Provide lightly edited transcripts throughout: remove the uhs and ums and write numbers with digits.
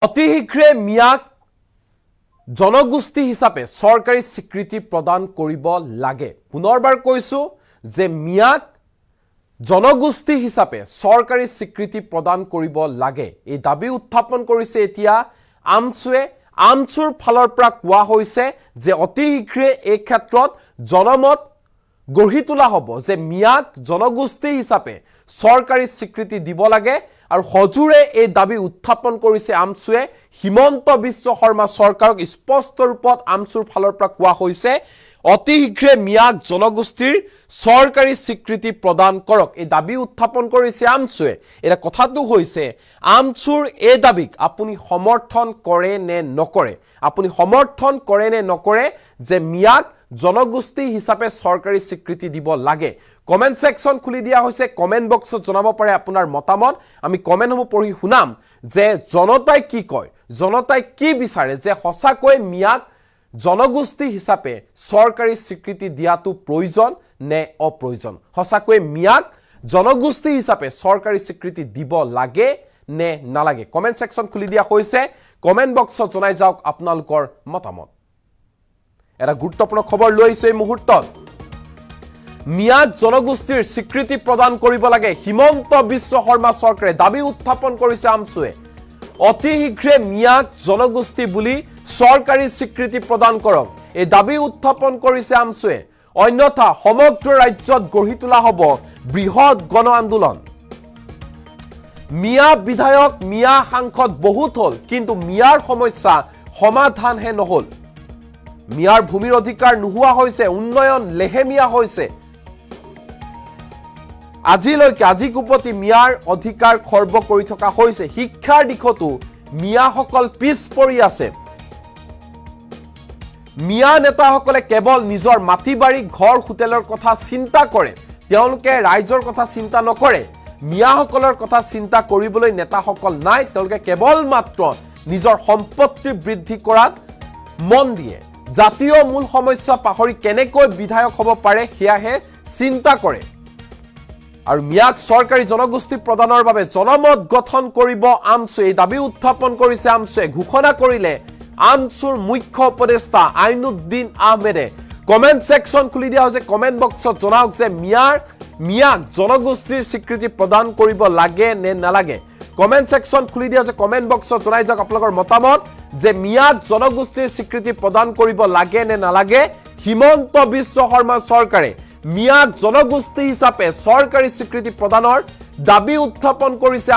অতি শীঘ্ৰে মিয়াক জনগোষ্ঠী হিচাপে চৰকাৰী স্বীকৃতি প্ৰদান কৰিব লাগে পুনৰবাৰ কৈছো যে মিয়াক জনগোষ্ঠী হিচাপে চৰকাৰী স্বীকৃতি প্ৰদান কৰিব লাগে এই দাবী উত্থাপন কৰিছে এতিয়া আমচুৰ ফালৰ পৰা কোৱা হৈছে যে অতি শীঘ্ৰে এই ক্ষেত্ৰত জনমত গঢ়ি তোলা হ'ব যে মিয়াক জনগোষ্ঠী হিচাপে চৰকাৰী স্বীকৃতি দিব লাগে আৰু হজুৰে এই দাবী উত্থাপন কৰিছে আমচুৱে হিমন্ত বিশ্ব শৰ্মা চৰকাৰক স্পষ্ট ৰূপত আমচুৰ ফালৰ পৰা কোৱা হৈছে অতি শীঘ্ৰে মিয়াক জনগোষ্ঠীৰ চৰকাৰী স্বীকৃতি প্ৰদান কৰক এই দাবী উত্থাপন কৰিছে আমচুৱে এটা কথাটো হৈছে আমচুৰ এই দাবীক আপুনি সমৰ্থন কৰে নে নকৰে আপুনি সমৰ্থন কৰে নে নকৰে যে মিয়াক জনগোষ্ঠী হিচাপে চৰকাৰী স্বীকৃতি দিব লাগে কমেন্ট সেকশন খুলি দিয়া হৈছে কমেন্ট বক্সত জনাব পাৰে আপোনাৰ মতামত আমি কমেন্টসমূহ পঢ়ি শুনাম যে জনতাই কি কয় জনতাই কি বিচাৰে যে হসাকৈ মিয়াক জনগোষ্ঠী হিচাপে চৰকাৰী স্বীকৃতি দিয়াটো প্ৰয়োজন নে অপ্ৰয়োজন হসাকৈ মিয়াক জনগোষ্ঠী হিচাপে চৰকাৰী স্বীকৃতি দিব লাগে নে নালাগে কমেন্ট সেকশন খুলি দিয়া হৈছে কমেন্ট বক্সত জনাই যাওক আপোনালোকৰ মতামত এটা গুৰুত্বপূৰ্ণ খবৰ লৈ আহিছো এই মুহূৰ্তত মিয়াক জনগোষ্ঠীৰ স্বীকৃতি প্ৰদান কৰিব লাগে হিমন্ত বিশ্ব শৰ্মা চৰকাৰে দাবী উত্থাপন কৰিছে আমচুৱে অতি শীঘ্ৰে মিয়াক জনগোষ্ঠী বুলি চৰকাৰী স্বীকৃতি প্ৰদান কৰক এই দাবী উত্থাপন কৰিছে আমচুৱে অন্যথা সমগ্ৰ ৰাজ্যত গঢ়ি তোলা হ'ব বৃহৎ গণ আন্দোলন মিয়া বিধায়ক মিয়া সাংসদ বহুত হল কিন্তু মিয়াৰ সমস্যা সমাধানহে নহল মিয়াৰ ভূমিৰ অধিকাৰ নোহোৱা হৈছে উন্নয়ন লেহেমিয়া হৈছে আজিকুপতি মিয়াৰ অধিকাৰ খৰ্ব কৰি থকা হৈছে শিক্ষাৰ দিশতো মিয়াসকল পিছ পৰি আছে মিয়া নেতাসকলে কেৱল নিজৰ মাটিবাৰী ঘৰ হোটেলৰ কথা চিন্তা কৰে তেওঁলোকে ৰাইজৰ কথা চিন্তা নকৰে মিয়াসকলৰ কথা চিন্তা কৰিবলৈ নেতাসকল নাই তেওঁলোকে কেৱল মাত্ৰ নিজৰ সম্পত্তি বৃদ্ধি কৰাত মন দিয়ে জাতীয় মূল সমস্যা পাহৰি কেনেকৈ বিধায়ক হ'ব পাৰে হিয়াহে চিন্তা কৰে আৰু মিয়াক চৰকাৰী জনগোষ্ঠী প্ৰদানৰ বাবে জনমত গঠন কৰিব আমচুৱে এই দাবী উত্থাপন কৰিছে আমচুৱে ঘোষণা কৰিলে আমচুৰ মুখ্য উপদেষ্টা আইনুদ্দিন আহমেদে কমেন্ট সেকশন খুলি দিয়া হৈছে কমেন্ট বক্সত জনাওক যে মিয়াক জনগোষ্ঠীৰ স্বীকৃতি প্ৰদান কৰিব লাগে নে নালাগে কমেন্ট সেকশন খুলি দিয়া হৈছে কমেন্ট বক্সত জনাই যাওক আপোনালোকৰ মতামত যে মিয়াক জনগোষ্ঠীৰ স্বীকৃতি প্ৰদান কৰিব লাগে নে নালাগে হিমন্ত বিশ্ব শৰ্মা চৰকাৰে মিয়াক জনগোষ্ঠী হিচাপে চৰকাৰী স্বীকৃতি প্ৰদানৰ দাবী উত্থাপন কৰিছে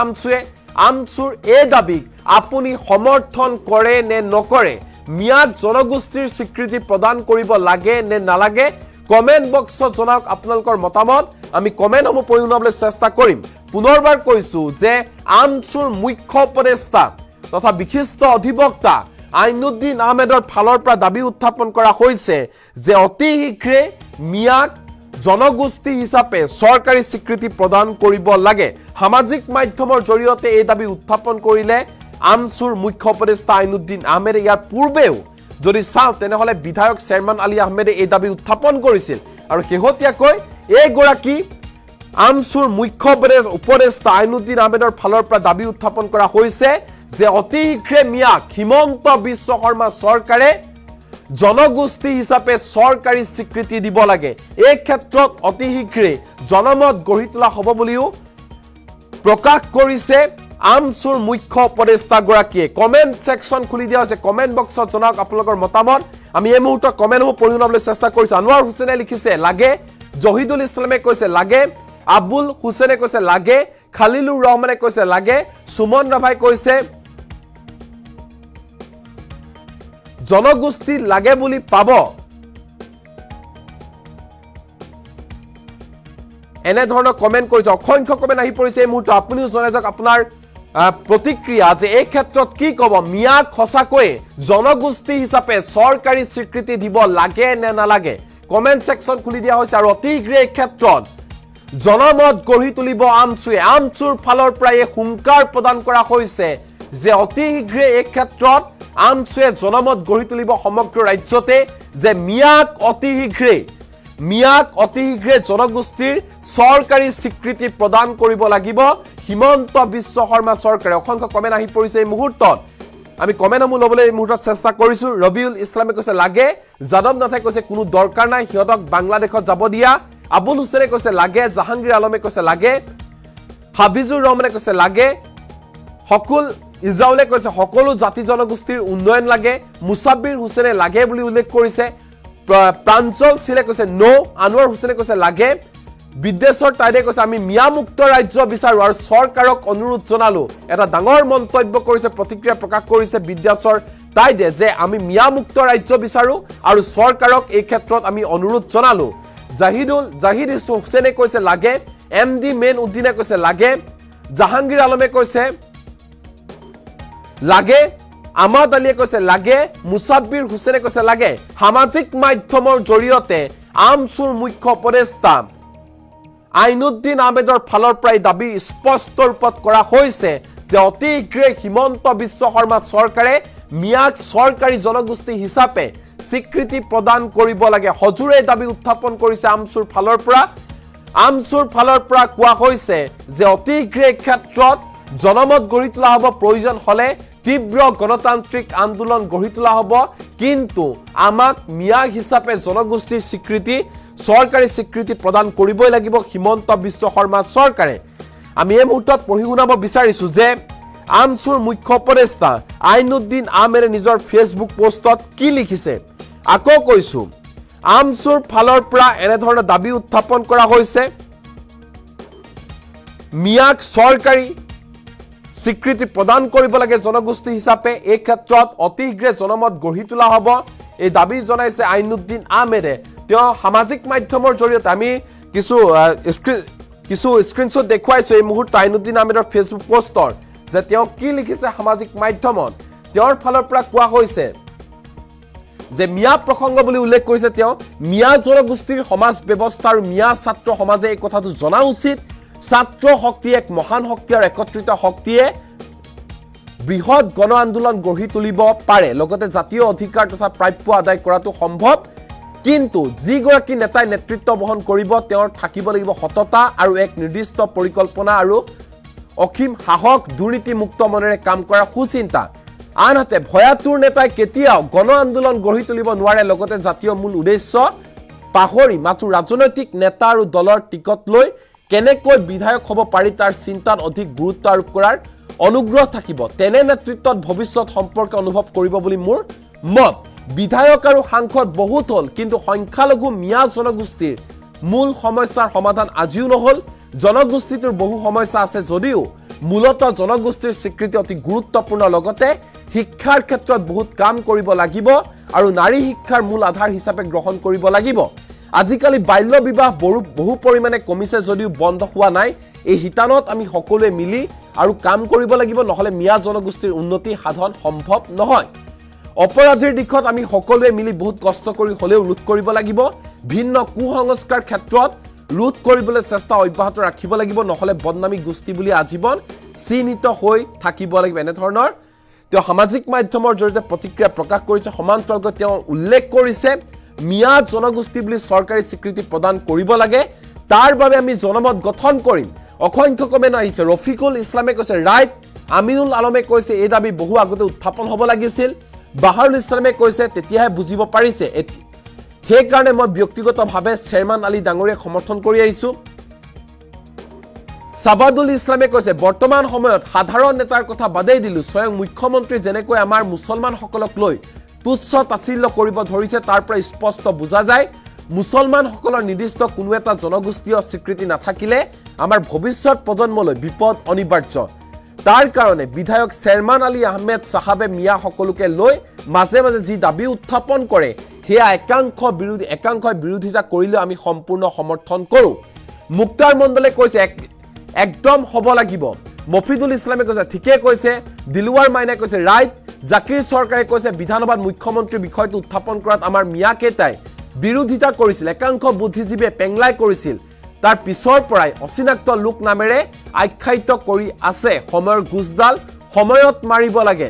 আমচুৰ এই দাবীক আপুনি সমৰ্থন কৰে নে নকৰে মিয়াক জনগোষ্ঠীৰ স্বীকৃতি প্ৰদান কৰিব লাগে নে নালাগে কমেন্ট বক্সত জনাওক আপোনালোকৰ মতামত আমি কমেন্টসমূহ পঢ়ি শুনাবলৈ চেষ্টা কৰিম পুনৰবাৰ কৈছো যে আমচুৰ মুখ্য উপদেষ্টা তথা বিশিষ্ট অধিবক্তা আইনুদ্দিন আহমেদৰ ফালৰ পৰা দাবী উত্থাপন কৰা হৈছে যে অতি শীঘ্ৰে মিয়াক জনগোষ্ঠী হিচাপে চৰকাৰী স্বীকৃতি প্ৰদান কৰিব লাগে সামাজিক মাধ্যমৰ জৰিয়তে এই দাবী উত্থাপন কৰিলে আমচুৰ মুখ্য উপদেষ্টা আইনুদ্দিন আহমেদে ইয়াৰ পূৰ্বেও যদি চাওঁ তেনেহলে বিধায়ক চেয়াৰমান আলী আহমেদে এই দাবী উত্থাপন কৰিছিল আৰু শেহতীয়াকৈ এইগৰাকী আমচুৰ মুখ্য উপদেষ্টা আইনুদ্দিন আহমেদৰ ফালৰ পৰা দাবী উত্থাপন কৰা হৈছে যে অতি শীঘ্ৰে মিয়াক হিমন্ত বিশ্ব শৰ্মা চৰকাৰে জনগোষ্ঠী হিচাপে চৰকাৰী স্বীকৃতি দিব লাগে এই ক্ষেত্ৰত অতি শীঘ্ৰে জনমত গঢ়ি তোলা হ'ব বুলিও প্ৰকাশ কৰিছে আমচুৰ মুখ্য উপদেষ্টা গৰাকীয়ে কমেন্ট সেকশন খুলি দিয়া হৈছে কমেন্ট বক্সত জনাওক আপোনালোকৰ মতামত আমি এই মুহূৰ্তত কমেন্টসমূহ পঢ়ি শুনাবলৈ চেষ্টা কৰিছো আনোৱাৰ হুছেইনে লিখিছে লাগে জহিদুল ইছলামে কৈছে লাগে আবুল হুছেইনে কৈছে লাগে খালিলুৰ ৰহমানে কৈছে লাগে সুমন ৰাভাই কৈছে জনগোষ্ঠী লাগে বুলি পাব এনে ধৰণৰ কমেন্ট কৰিছে অসংখ্য কমেন্ট আহি পৰিছে এই মুহূৰ্তত আপুনিও জনাই যাওক আপোনাৰ প্ৰতিক্ৰিয়া যে এই ক্ষেত্ৰত কি ক'ব মিয়াক সঁচাকৈ জনগোষ্ঠী হিচাপে চৰকাৰী স্বীকৃতি দিব লাগে নে নালাগে কমেন্ট সেকশন খুলি দিয়া হৈছে আৰু অতি শীঘ্ৰে এই ক্ষেত্ৰত জনমত গঢ়ি তুলিব আমচুৰ ফালৰ পৰা এই হুংকাৰ প্ৰদান কৰা হৈছে যে অতি শীঘ্ৰে এই ক্ষেত্ৰত আমচুৱে জনমত গঢ়ি তুলিব সমগ্ৰ ৰাজ্যতে যে মিয়াক অতি শীঘ্ৰে জনগোষ্ঠীৰ চৰকাৰী স্বীকৃতি প্ৰদান কৰিব লাগিব হিমন্ত বিশ্ব শৰ্মা চৰকাৰে অসংখ্য কমেন্ট আহি পৰিছে এই মুহূৰ্তত আমি কমেন্টসমূহ ল'বলৈ এই মুহূৰ্তত চেষ্টা কৰিছো ৰবিউল ইছলামে কৈছে লাগে যাদৱ নাথে কৈছে কোনো দৰকাৰ নাই হিয়তক বাংলাদেশত যাব দিয়া আবুল হুছেইনে কৈছে লাগে জাহাংগীৰ আলমে কৈছে লাগে হাবিজুৰ ৰহমানে কৈছে লাগে হকুল ইজাউলে কৈছে সকলো জাতি জনগোষ্ঠীৰ উন্নয়ন লাগে মুসাব্বিৰ হুছেইনে লাগে বুলি উল্লেখ কৰিছে প্ৰাঞ্জল সিলে কৈছে নো আনোৱাৰ হুছেইনে কৈছে লাগে বিদেশৰ টাইডে কৈছে আমি মিয়ামুক্ত ৰাজ্য বিচাৰো আৰু চৰকাৰক অনুৰোধ জনালো এটা ডাঙৰ মন্তব্য কৰিছে প্ৰতিক্ৰিয়া প্ৰকাশ কৰিছে বিদ্যাসৰ টাইডে যে আমি মিয়ামুক্ত ৰাজ্য বিচাৰো আৰু চৰকাৰক এই ক্ষেত্ৰত আমি অনুৰোধ জনালো জাহিদ হুছেইনে কৈছে লাগে এমডি মেন উদ্দিনে কৈছে লাগে জাহাংগীৰ আলমে কৈছে লাগে আমাদ আলীয়ে কৈছে লাগে মুসাব্বিৰ হুছেইনে কৈছে লাগে সামাজিক মাধ্যমৰ জৰিয়তে আমছুৰ মুখ্য উপদেষ্টা আইনুদ্দিন আহমেদৰ ফালৰ পৰা দাবী স্পষ্ট ৰূপত কৰা হৈছে যে অতি শীঘ্ৰে হিমন্ত বিশ্ব শৰ্মা চৰকাৰে মিয়াক চৰকাৰী জনগোষ্ঠী হিচাপে স্বীকৃতি প্ৰদান কৰিব লাগে হজুৰে দাবী উত্থাপন কৰিছে আমছুৰ ফালৰ পৰা কোৱা হৈছে যে অতি শীঘ্ৰে ক্ষেত্ৰত জনমত গঢ়ি তোলা হ'ব প্ৰয়োজন হলে তীব্ৰ গণতান্ত্ৰিক আন্দোলন গঢ়ি তোলা হ'ব কিন্তু আমাক মিয়াক হিচাপে জনগোষ্ঠীৰ স্বীকৃতি চৰকাৰী স্বীকৃতি প্ৰদান কৰিবই লাগিব হিমন্ত বিশ্ব শৰ্মা চৰকাৰে আমি এই মুহূৰ্তত পঢ়ি শুনাব বিচাৰিছো যে আমছুৰ মুখ্য উপদেষ্টা আইনুদ্দিন আহমেদে নিজৰ ফেচবুক পোষ্টত কি লিখিছে আকৌ কৈছো আমছুৰ ফালৰ পৰা এনে ধৰণৰ দাবী উত্থাপন কৰা হৈছে মিয়াক চৰকাৰী স্বীকৃতি প্ৰদান কৰিব লাগে জনগোষ্ঠী হিচাপে এই ক্ষেত্ৰত অতি শীঘ্ৰে জনমত গঢ়ি তোলা হ'ব এই দাবী জনাইছে আইনুদ্দিন আহমেদে তেওঁ সামাজিক মাধ্যমৰ জৰিয়তে আমি কিছু স্ক্ৰিনশ্বট দেখুৱাইছো এই মুহূৰ্তত আইনুদ্দিন আহমেদৰ ফেচবুক পোষ্টৰ যে তেওঁ কি লিখিছে সামাজিক মাধ্যমত তেওঁৰ ফালৰ পৰা কোৱা হৈছে যে মিয়া প্ৰসংগ বুলি উল্লেখ কৰিছে তেওঁ মিয়া জনগোষ্ঠীৰ সমাজ ব্যৱস্থা আৰু মিয়া ছাত্ৰ সমাজে এই কথাটো জনা উচিত ছাত্ৰ শক্তি এক মহান শক্তি আৰু একত্ৰিত শক্তিয়ে বৃহৎ গণ আন্দোলন গঢ়ি তুলিব পাৰে লগতে জাতীয় অধিকাৰ তথা প্ৰাপ্য আদায় কৰাটো সম্ভৱ কিন্তু যিগৰাকী নেতাই নেতৃত্ব বহন কৰিব তেওঁৰ থাকিব লাগিব সততা আৰু এক নিৰ্দিষ্ট পৰিকল্পনা আৰু অখিম সাহস দুৰ্নীতিমুক্ত মনেৰে কাম কৰা সুচিন্তা আনহাতে ভয়াতুৰ নেতাই কেতিয়াও গণ আন্দোলন গঢ়ি তুলিব নোৱাৰে লগতে জাতীয় মূল উদ্দেশ্য পাহৰি মাত্ৰ ৰাজনৈতিক নেতা আৰু দলৰ টিকট লৈ কেনেকৈ বিধায়ক হ'ব পাৰি তাৰ চিন্তাত অধিক গুৰুত্ব আৰোপ কৰাৰ অনুগ্ৰহ থাকিব তেনে নেতৃত্বত ভৱিষ্যত সম্পৰ্কে অনুভৱ কৰিব বুলি মোৰ মত বিধায়ক আৰু সাংসদ বহুত হ'ল কিন্তু সংখ্যালঘু মিয়া জনগোষ্ঠীৰ মূল সমস্যাৰ সমাধান আজিও নহল জনগোষ্ঠীটোৰ বহু সমস্যা আছে যদিও মূলত জনগোষ্ঠীৰ স্বীকৃতি অতি গুৰুত্বপূৰ্ণ লগতে শিক্ষাৰ ক্ষেত্ৰত বহুত কাম কৰিব লাগিব আৰু নাৰী শিক্ষাৰ মূল আধাৰ হিচাপে গ্ৰহণ কৰিব লাগিব আজিকালি বাল্য বিবাহ বহু পৰিমাণে কমিছে যদিও বন্ধ হোৱা নাই এই হিতানত আমি সকলোৱে মিলি আৰু কাম কৰিব লাগিব নহলে মিয়া জনগোষ্ঠীৰ উন্নতি সাধন সম্ভৱ নহয় অপৰাধীৰ দিশত আমি সকলোৱে মিলি বহুত কষ্ট কৰি হলেও ৰোধ কৰিব লাগিব ভিন্ন কুসংস্কাৰ ক্ষেত্ৰত ৰোধ কৰিবলৈ চেষ্টা অব্যাহত ৰাখিব লাগিব নহলে বদনামী গোষ্ঠী বুলি আজীৱন চিহ্নিত হৈ থাকিব লাগিব এনে ধৰণৰ তেওঁ সামাজিক মাধ্যমৰ জৰিয়তে প্ৰতিক্ৰিয়া প্ৰকাশ কৰিছে সমান্তৰালকৈ তেওঁ উল্লেখ কৰিছে মিয়া জনগোষ্ঠী বুলি চৰকাৰী স্বীকৃতি প্ৰদান কৰিব লাগে তাৰ বাবে আমি জনমত গঠন কৰিম অসংখ্য কমেণ্ট আহিছে ৰফিকুল ইছলামে কৈছে ৰাইট আমিনুল আলমে কৈছে এই দাবী বহু আগতে উত্থাপন হ'ব লাগিছিল বাহাৰুল ইছলামে কৈছে তেতিয়াহে বুজিব পাৰিছে সেই কাৰণে মই ব্যক্তিগতভাৱে চেয়াৰমান আলী ডাঙৰীয়াক সমৰ্থন কৰি আহিছো সাবাদুল ইছলামে কৈছে বৰ্তমান সময়ত সাধাৰণ নেতাৰ কথা বাদেই দিলো স্বয়ং মুখ্যমন্ত্ৰী যেনেকৈ আমাৰ মুছলমানসকলক লৈ তুচ্ছ তাচ্ছিল্য কৰিব ধৰিছে তাৰ পৰা স্পষ্ট বুজা যায় মুছলমানসকলৰ নিৰ্দিষ্ট কোনো এটা জনগোষ্ঠীয় স্বীকৃতি নাথাকিলে আমাৰ ভৱিষ্যত প্ৰজন্মলৈ বিপদ অনিবাৰ্য তাৰ কাৰণে বিধায়ক চেয়াৰমান আলী আহমেদ সাহাবে মিয়া সকলোকে লৈ মাজে মাজে যি দাবী উত্থাপন কৰে হেয়া একাংশই বিৰোধিতা কৰিলে আমি সম্পূৰ্ণ সমৰ্থন কৰো মুক্তাৰ মণ্ডলে কৈছে একদম হ'ব লাগিব মফিদুল ইছলামে কৈছে ঠিকে কৈছে দিলৱাৰ মাইনাই কৈছে ৰাইট জাকিৰ চৰকাৰে কৈছে বিধানসভাত মুখ্যমন্ত্ৰী বিষয়টো উত্থাপন কৰাত আমাৰ মিয়া কেইটাই বিৰোধিতা কৰিছিল একাংশ বুদ্ধিজীৱীয়ে পেংলাই কৰিছিল তাৰ পিছৰ পৰাই অচিনাক্ত লোক নামেৰে আখ্যায়িত কৰি আছে সময়ৰ গুজডাল সময়ত মাৰিব লাগে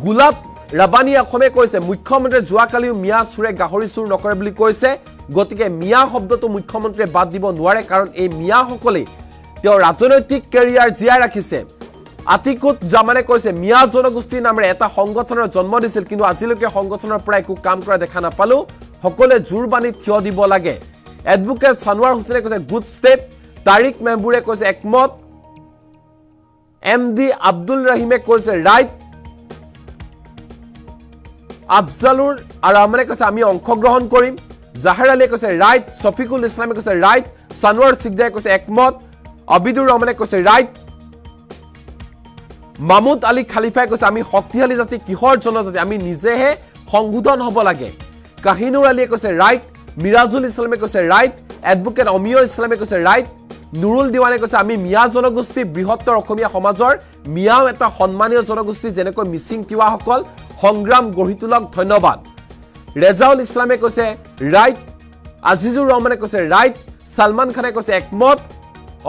গুলাব ৰাবানী অসমে কৈছে মুখ্যমন্ত্ৰী যোৱাকালিও মিয়া চুৰে গাহৰি চুৰ নকৰে বুলি কৈছে গতিকে মিয়া শব্দটো মুখ্যমন্ত্ৰীয়ে বাদ দিব নোৱাৰে কাৰণ এই মিয়া সকলে তেওঁ ৰাজনৈতিক কেৰিয়াৰ জীয়াই ৰাখিছে আতিকুত জামানে কৈছে মিয়া জনগোষ্ঠীৰ নামেৰে এটা সংগঠনৰ জন্ম দিছিল কিন্তু আজিলৈকে সংগঠনৰ পৰা একো কাম কৰা দেখা নাপালো সকলে জোৰ বানি থিয় দিব লাগে এডভোকেট সানৱাৰ হুছেইনে কৈছে গুড ষ্টেপ তাৰিক মেহবুৰে কৈছে একমত এমডি আব্দুল ৰহিমে কৈছে ৰাইট আফজালুৰ আৰামনে কৈছে আমি অংশগ্ৰহণ কৰিম জাহেৰ আলীয়ে কৈছে ৰাইট সফিকুল ইছলামে কৈছে ৰাইট সানৱাৰ সিগদায়ে কৈছে একমত আবিদুৰ ৰহমানে কৈছে ৰাইট মামুদ আলী খালিফাই কৈছে আমি শক্তিশালী জাতি কিহৰ জনজাতি আমি নিজেহে সংশোধন হ'ব লাগে কাহিনুৰ আলীয়ে কৈছে ৰাইট মিৰাজুল ইছলামে কৈছে ৰাইট এডভোকেট অমিয় ইছলামে কৈছে ৰাইট নুৰুল দিৱানে কৈছে আমি মিয়া জনগোষ্ঠী বৃহত্তৰ অসমীয়া সমাজৰ মিয়াও এটা সন্মানীয় জনগোষ্ঠী যেনেকৈ মিচিং তিৱাসকল সংগ্ৰাম গঢ়ি তোলক ধন্যবাদ ৰেজাউল ইছলামে কৈছে ৰাইট আজিজুৰ ৰহমানে কৈছে ৰাইট সালমান খানে কৈছে একমত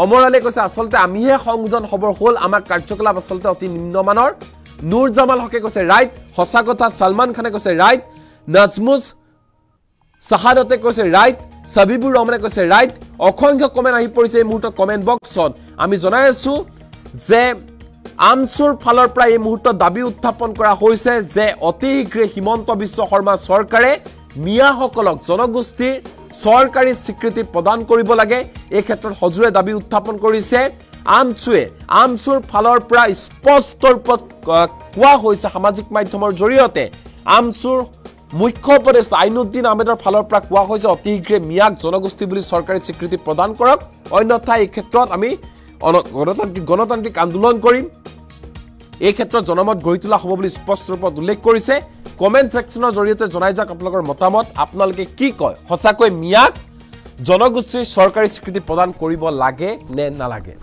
অমৰ আলীয়ে কৈছে আসলতে আমিহে সংশোধন খবৰ হল আমাৰ কাৰ্যকলাপ আসলতে অতি নিম্নমানৰ নুৰ জামাল হকে কৈছে ৰাইট হসা কথা সালমান খানে কৈছে ৰাইট নাজমুজ সাহাদতে কৈছে ৰাইট সাবিবুৰ ৰহমানে কৈছে ৰাইট অসংখ্য কমেন্ট আহি পৰিছে এই মুহূৰ্তত কমেন্ট বক্সত আমি জনাই আছো যে আমচুৰ ফালৰ পৰা এই মুহূৰ্তত দাবী উত্থাপন কৰা হৈছে যে অতি শীঘ্ৰে হিমন্ত বিশ্ব শৰ্মা চৰকাৰে মিয়াসকলক জনগোষ্ঠীৰ সৰকাৰী স্বীকৃতি প্ৰদান কৰিব লাগে এই ক্ষেত্ৰত হজুৰে দাবী উত্থাপন কৰিছে আমচুৰ ফালৰ পৰা স্পষ্ট ৰূপত কোৱা হৈছে সামাজিক মাধ্যমৰ জৰিয়তে আমচুৰ মুখ্য উপদেষ্টা আইনুদ্দিন আহমেদৰ ফালৰ পৰা কোৱা হৈছে অতি শীঘ্ৰে মিয়াক জনগোষ্ঠী বুলি চৰকাৰী স্বীকৃতি প্ৰদান কৰক অন্যথা এই ক্ষেত্ৰত আমি গণতান্ত্ৰিক আন্দোলন কৰিম এই ক্ষেত্ৰত জনমত গঢ়ি তোলা হ'ব বুলি স্পষ্ট ৰূপত উল্লেখ কৰিছে কমেন্ট সেকশনৰ জৰিয়তে জনাই যাওক আপোনালোকৰ মতামত আপোনালোকে কি কয় হসাকৈ মিয়াক জনগোষ্ঠীৰ চৰকাৰী স্বীকৃতি প্ৰদান কৰিব লাগে নে নালাগে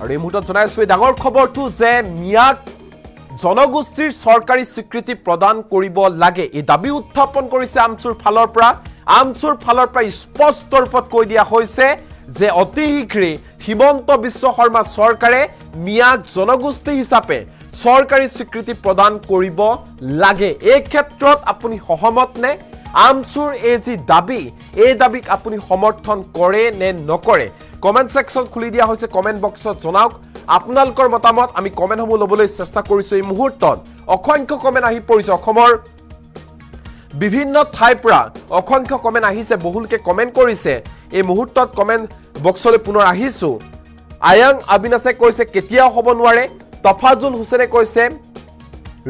আৰু এই মুহূৰ্তত জনাইছো এই ডাঙৰ খবৰটো যে মিয়াক জনগোষ্ঠীৰ চৰকাৰী স্বীকৃতি প্ৰদান কৰিব লাগে এই দাবী উত্থাপন কৰিছে আমচুৰ ফালৰ পৰা স্পষ্ট ৰূপত কৈ দিয়া হৈছে যে অতি শীঘ্ৰে হিমন্ত বিশ্ব শৰ্মা চৰকাৰে মিয়াক জনগোষ্ঠী হিচাপে চৰকাৰী স্বীকৃতি প্ৰদান কৰিব লাগে এই ক্ষেত্ৰত আপুনি সহমত নে আমচুৰ এই যি দাবী এই দাবীক আপুনি সমৰ্থন কৰে নে নকৰে কমেন্ট সেকশন খুলি দিয়া হৈছে কমেন্ট বক্সত জনাওক আপোনালোকৰ মতামত আমি কমেন্টসমূহ লবলৈ চেষ্টা কৰিছো এই মুহূৰ্তত অসংখ্য কমেন্ট আহি পৰিছে অসমৰ বিভিন্ন ঠাইৰ পৰা অসংখ্য কমেন্ট আহিছে বহুলকে কমেন্ট কৰিছে এই মুহূৰ্তত কমেন্ট বক্সলৈ পুনৰ আহিছো আয়াং আবিনাছে কৈছে কেতিয়া হ'ব নোৱাৰে তফাজুল হুছেইনে কৈছে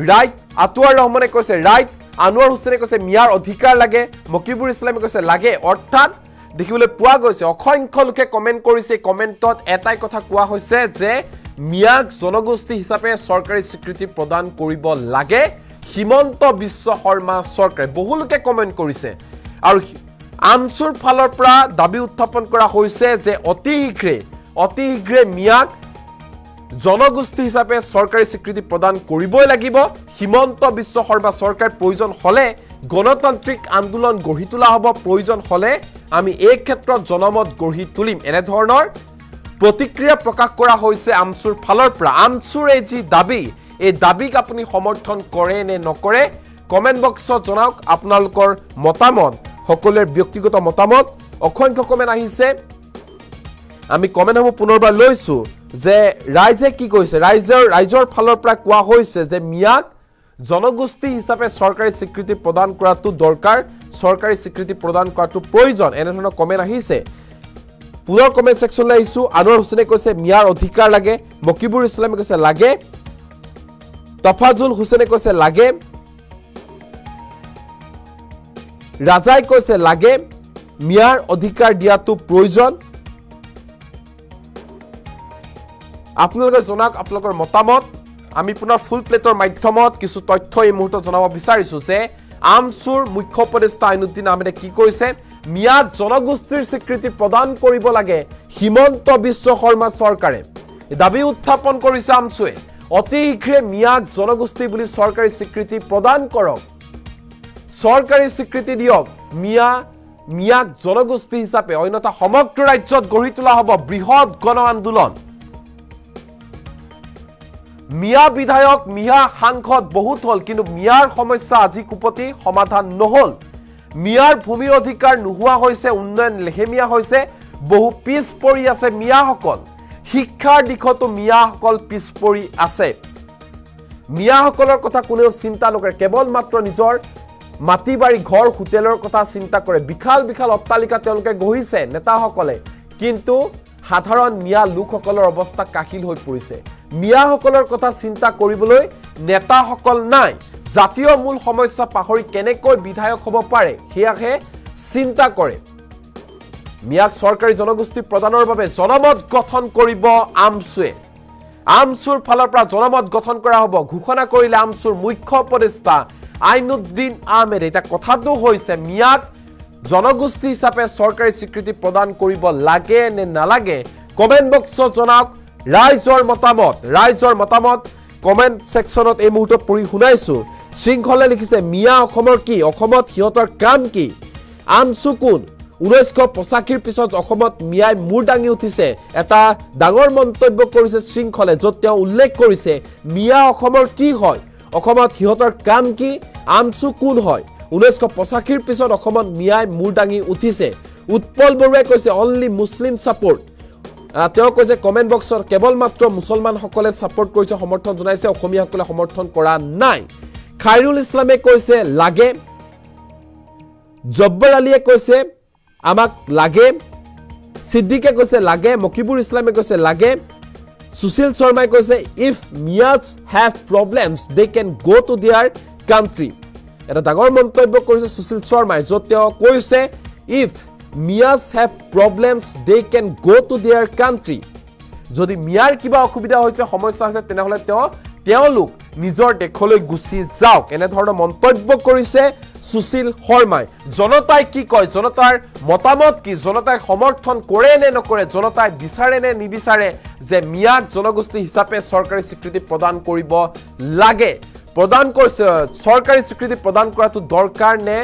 ৰাইট আতৱাৰ ৰহমানে কৈছে ৰাইট আনোৱাৰ হুছেইনে কৈছে মিয়াৰ অধিকাৰ লাগে মকিবুৰ ইছলামে কৈছে লাগে অৰ্থাৎ দেখিবলৈ পোৱা গৈছে অসংখ্য লোকে কমেন্ট কৰিছে কমেন্টত এটাই কথা কোৱা হৈছে যে মিয়াক জনগোষ্ঠী হিচাপে চৰকাৰী স্বীকৃতি প্ৰদান কৰিব লাগে হিমন্ত বিশ্ব শৰ্মা চৰকাৰে বহু লোকে কমেন্ট কৰিছে আৰু আমচুৰ ফালৰ পৰা দাবী উত্থাপন কৰা হৈছে যে অতি শীঘ্ৰে মিয়াক জনগোষ্ঠী হিচাপে চৰকাৰী স্বীকৃতি প্ৰদান কৰিবই লাগিব হিমন্ত বিশ্ব শৰ্মা চৰকাৰ প্ৰয়োজন হলে গণতান্ত্ৰিক আন্দোলন গঢ়ি তোলা হ'ব প্ৰয়োজন হলে আমি এই ক্ষেত্ৰত জনমত গঢ়ি তুলিম এনে ধৰণৰ প্ৰতিক্ৰিয়া প্ৰকাশ কৰা হৈছে আমচুৰ ফালৰ পৰা আমচুৰ এই যি দাবী এই দাবীক আপুনি সমৰ্থন কৰে নে নকৰে কমেন্ট বক্সত জনাওক আপোনালোকৰ মতামত সকলোৰে ব্যক্তিগত মতামত অসংখ্য কমেন্ট আহিছে আমি কমেন্টসমূহ পুনৰবাৰ লৈছো যে ৰাইজে কি কৈছে ৰাইজৰ ফালৰ পৰা কোৱা হৈছে যে মিয়াক জনগোষ্ঠী হিচাপে চৰকাৰী স্বীকৃতি প্ৰদান কৰাটো দৰকাৰ চৰকাৰী স্বীকৃতি প্ৰদান কৰাটো প্ৰয়োজন এনে ধৰণৰ কমেন্ট আহিছে পুনৰ কমেন্ট সেকশনলৈ আহিছো আনোৱাৰ হুছেইনে কৈছে মিয়াৰ অধিকাৰ লাগে মকিবুৰ ইছলামে কৈছে লাগে তফাজুল হুছেইনে কৈছে লাগে ৰাজাই কৈছে লাগে মিয়াৰ অধিকাৰ দিয়াটো প্ৰয়োজন আপোনালোকে জনাওক আপোনালোকৰ মতামত আমি পুনৰ ফুল প্লেটৰ মাধ্যমত কিছু তথ্য এই মুহূৰ্তত জনাব বিচাৰিছো যে আমছুৰ মুখ্য উপদেষ্টা আইনুদ্দিন আহমেদে কি কৈছে মিয়াক জনগোষ্ঠীৰ স্বীকৃতি প্ৰদান কৰিব লাগে হিমন্ত বিশ্ব শৰ্মা চৰকাৰে দাবী উত্থাপন কৰিছে আমছুৱে অতি শীঘ্ৰে মিয়াক জনগোষ্ঠী বুলি চৰকাৰী স্বীকৃতি প্ৰদান কৰক চৰকাৰী স্বীকৃতি দিয়ক মিয়াক জনগোষ্ঠী হিচাপে অন্যথা সমগ্ৰ ৰাজ্যত গঢ়ি তোলা হ'ব বৃহৎ গণ আন্দোলন মিয়া বিধায়ক মিয়া সাংসদ বহুত হল কিন্তু মিয়াৰ সমস্যা আজি কুপতি সমাধান নহল মিয়াৰ ভূমিৰ অধিকাৰ নোহোৱা হৈছে উন্নয়ন লেহেমিয়া হৈছে বহু পিছ পৰি আছে মিয়াসকল শিক্ষাৰ দিশতো মিয়াসকল পিছ পৰি আছে মিয়াসকলৰ কথা কোনেও চিন্তা নকৰে কেৱল মাত্ৰ নিজৰ মাটি বাৰী ঘৰ হোটেলৰ কথা চিন্তা কৰে বিশাল বিশাল অট্টালিকা তেওঁলোকে গঢ়িছে নেতাসকলে কিন্তু সাধাৰণ মিয়া লোকসকলৰ অৱস্থা কাহিল হৈ পৰিছে মিয়াসকলৰ কথা চিন্তা কৰিবলৈ নেতাসকল নাই জাতীয় মূল সমস্যা পাহৰি কেনেকৈ বিধায়ক হ'ব পাৰে হেয়াহে চিন্তা কৰে মিয়াক চৰকাৰী জনগোষ্ঠী প্ৰদানৰ বাবে জনমত গঠন কৰিব আমছুৰ ফালৰ পৰা জনমত গঠন কৰা হ'ব ঘোষণা কৰিলে আমছুৰ মুখ্য উপদেষ্টা আইনুদ্দিন আহমেদ এটা কথাটো হৈছে মিয়াক জনগোষ্ঠী হিচাপে চৰকাৰী স্বীকৃতি প্ৰদান কৰিব লাগে নে নালাগে কমেন্ট বক্সত জনাওক ৰাইজৰ মতামত কমেন্ট সেকশনত এই মুহূৰ্তত পঢ়ি শুনাইছো শৃংখলে লিখিছে মিয়া অসমৰ কি অসমত হিয়তৰ কাম কি আমছু কোন 1985 পিছত অসমত মিয়াই মূৰ দাঙি উঠিছে এটা ডাঙৰ মন্তব্য কৰিছে শৃংখলে য'ত তেওঁ উল্লেখ কৰিছে মিয়া অসমৰ কি হয় অসমত হিয়তৰ কাম কি আমছু কোন হয় 1985 পিছত অসমত মিয়াই মূৰ দাঙি উঠিছে উৎপল বৰুৱাই কৈছে অনলি মুছলিম সাপোৰ্ট তেওঁ কৈছে কমেন্ট বক্সত কেৱল মাত্ৰ মুছলমানসকলে সাপোৰ্ট কৰিছে সমৰ্থন জনাইছে অসমীয়াসকলে সমৰ্থন কৰা নাই খাইৰুল ইছলামে কৈছে লাগে জব্বৰ আলীয়ে কৈছে আমাক লাগে সিদ্দিকে কৈছে লাগে মকিবুৰ ইছলামে কৈছে লাগে সুশীল শৰ্মাই কৈছে if Miyas have problems they can go to their country এটা ডাঙৰ মন্তব্য কৰিছে সুশীল শৰ্মাই য'ত তেওঁ কৈছে if Miyas have problems they can go to their country যদি মিয়াৰ কিবা অসুবিধা হৈছে সমস্যা আছে তেনেহলে তেওঁলোক নিজৰ দেশলৈ গুচি যাওক এনে ধৰণৰ মন্তব্য কৰিছে সুশীল শৰ্মাই জনতাই কি কয় জনতাৰ মতামত কি জনতাই সমৰ্থন কৰে নে নকৰে জনতাই বিচাৰে নে নিবিচাৰে যে মিয়াক জনগোষ্ঠী হিচাপে চৰকাৰী স্বীকৃতি প্ৰদান কৰিব লাগে চৰকাৰী স্বীকৃতি প্ৰদান কৰাটো দৰকাৰ নে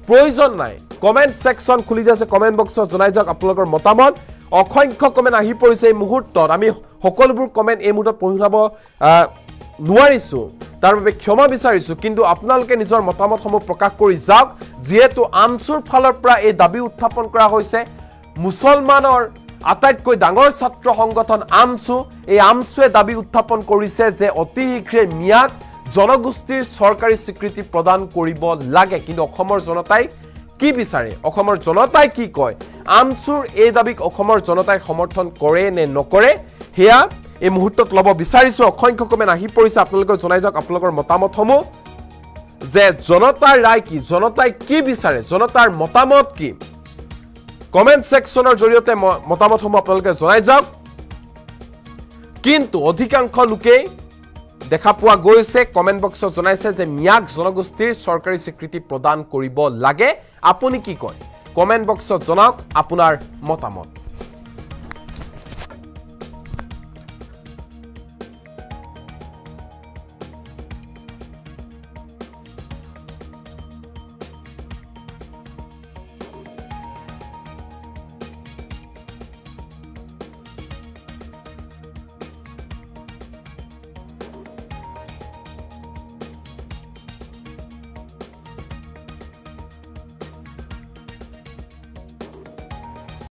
প্ৰয়োজন নাই কমেন্ট সেকশন খুলি যাছে কমেন্ট বক্সত জনাই যাওক আপোনালোকৰ মতামত অসংখ্য কমেন্ট আহি পৰিছে এই মুহূৰ্তত আমি সকলোবোৰ কমেন্ট এই মুহূৰ্তত পঢ়ি যাব নোৱাৰিছো তাৰ বাবে ক্ষমা বিচাৰিছো কিন্তু আপোনালোকে নিজৰ মতামতসমূহ প্ৰকাশ কৰি যাওক যেহেতু আমছুৰ ফালৰ পৰা এই দাবী উত্থাপন কৰা হৈছে মুছলমানৰ আটাইতকৈ ডাঙৰ ছাত্ৰ সংগঠন আমছু এই আমছুৱে দাবী উত্থাপন কৰিছে যে অতি শীঘ্ৰে মিয়াক জনগোষ্ঠীৰ চৰকাৰী স্বীকৃতি প্ৰদান কৰিব লাগে কিন্তু অসমৰ জনতাই কি বিচাৰে অসমৰ জনতাই কি কয় আমছুৰ এই দাবীক অসমৰ জনতাই সমৰ্থন কৰে নে নকৰে হেয়া এই মুহূৰ্তত লব বিচাৰিছো অসংখ্য কমেন্ট আহি পৰিছে আপোনালোকে জনাই যাওক আপোনালোকৰ মতামতসমূহ যে জনতাৰ ৰায় কি জনতাই কি বিচাৰে জনতাৰ মতামত কি কমেন্ট সেকশনৰ জৰিয়তে মতামতসমূহ আপোনালোকে জনাই যাওক কিন্তু অধিকাংশ লোকে দেখা পোৱা গৈছে কমেন্ট বক্সত জনাইছে যে মিয়াক জনগোষ্ঠীৰ চৰকাৰী স্বীকৃতি প্ৰদান কৰিব লাগে আপুনি কি কয় কমেন্ট বক্সত জনাওক আপোনাৰ মতামত